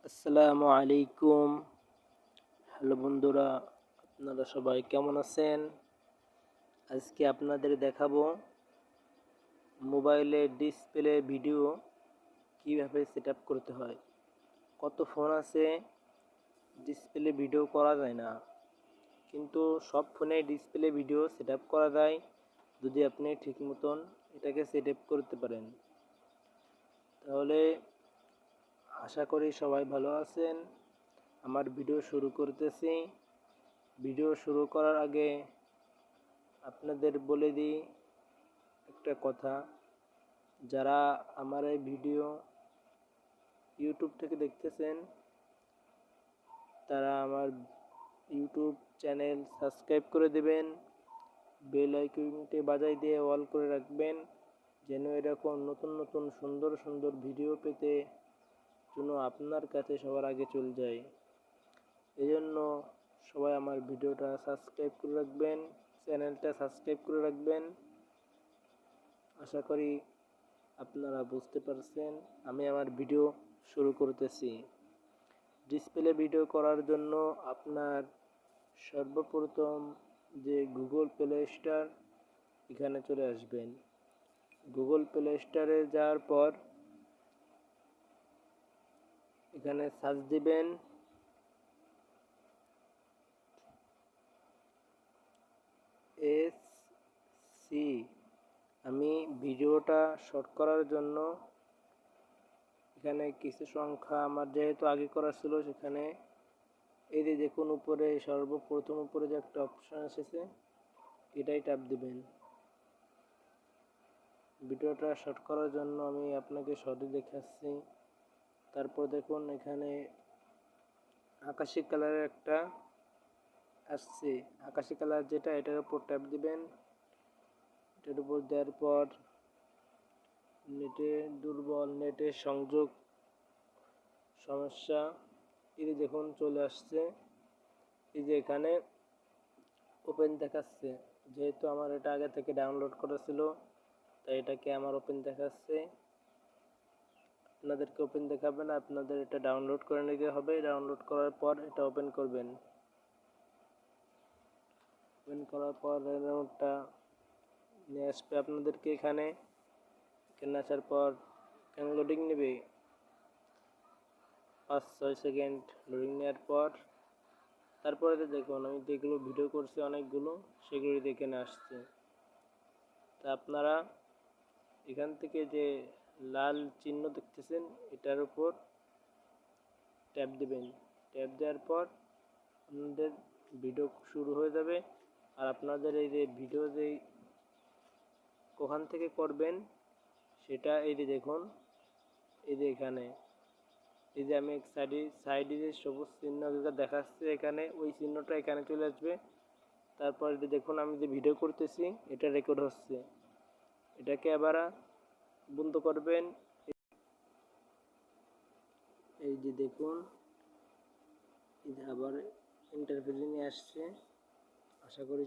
আসসালামু আলাইকুম। হ্যালো বন্ধুরা, আপনারা সবাই কেমন আছেন? আজকে আপনাদের দেখাবো মোবাইলের ডিসপ্লে ভিডিও কিভাবে সেট আপ করতে হয়। কত ফোন আছে ডিসপ্লে ভিডিও করা যায় না, কিন্তু সব ফোনে ডিসপ্লে ভিডিও সেট আপ করা যায় যদি আপনি ঠিক মতন এটাকে সেট আপ করতে পারেন। তাহলে আশা করি সবাই ভালো আছেন। আমার ভিডিও শুরু করতেছি। ভিডিও শুরু করার আগে আপনাদের বলে দিই একটা কথা, যারা আমার এই ভিডিও ইউটিউব থেকে দেখতেছেন তারা আমার ইউটিউব চ্যানেল সাবস্ক্রাইব করে দেবেন, বেল আইকনটি বাজাই দিয়ে অল করে রাখবেন, যেন এরকম নতুন নতুন সুন্দর সুন্দর ভিডিও পেতে যেন আপনার কাছে সবার আগে চলে যায়। এই জন্য সবাই আমার ভিডিওটা সাবস্ক্রাইব করে রাখবেন, চ্যানেলটা সাবস্ক্রাইব করে রাখবেন। আশা করি আপনারা বুঝতে পারছেন। আমি আমার ভিডিও শুরু করতেছি। ডিসপ্লে ভিডিও করার জন্য আপনার সর্বপ্রথম যে গুগল প্লে স্টোর, এখানে চলে আসবেন। গুগল প্লে স্টোরে যাওয়ার পর এখানে সার্চ দিবেন SC। আমি ভিডিওটা শর্ট করার জন্য এখানে কিছু সংখ্যা আমার যেহেতু আগে করা ছিল, সেখানে এই যে দেখুন উপরে সর্বপ্রথম উপরে যে একটা অপশন এসেছে, এটাই ট্যাপ দিবেন। ভিডিওটা শর্ট করার জন্য আমি আপনাকে শর্টে দেখাচ্ছি। তারপর দেখুন এখানে আকাশি কালারের একটা আসছে, আকাশি কালার যেটা, এটার উপর ট্যাপ দিবেন। এটার উপর দেওয়ার পর নেটের সংযোগ সমস্যা, এই যে দেখুন চলে আসছে। এই যে এখানে ওপেন দেখাচ্ছে, যেহেতু আমার এটা আগে থেকে ডাউনলোড করা ছিল তাই এটাকে আমার ওপেন দেখাচ্ছে। আপনাদেরকে ওপেন দেখাবে না, আপনাদের এটা ডাউনলোড করে নিতে হবে। ডাউনলোড করার পর এটা ওপেন করবেন। ওপেন করার পর ডাউনলোডটা নিয়ে আসবে আপনাদেরকে। এখানে আসার পর এখানে লোডিং নেবে 5-6 সেকেন্ড। লোডিং নেওয়ার পর তারপরে দেখুন আমি যেগুলো ভিডিও করছি অনেকগুলো, সেগুলো এখানে আসছে। তা আপনারা এখান থেকে যে লাল চিহ্ন দেখতেছেন, এটার উপর ট্যাপ দিবেন। ট্যাপ দেওয়ার পর আপনাদের ভিডিও শুরু হয়ে যাবে। আর আপনাদের এই যে ভিডিও যেই ওখান থেকে করবেন সেটা এই যে দেখুন, এই যে এখানে এই যে আমি সাইডে যে সবুজ চিহ্ন দেখাচ্ছে, এখানে ওই চিহ্নটা এখানে চলে আসবে। তারপর এই যে দেখুন আমি যে ভিডিও করতেছি এটা রেকর্ড হচ্ছে, এটাকে আবার বন্ধ করবেন। এই যে দেখুন এই যে আবার ইন্টারফেসে নিয়ে আসছে। আশা করি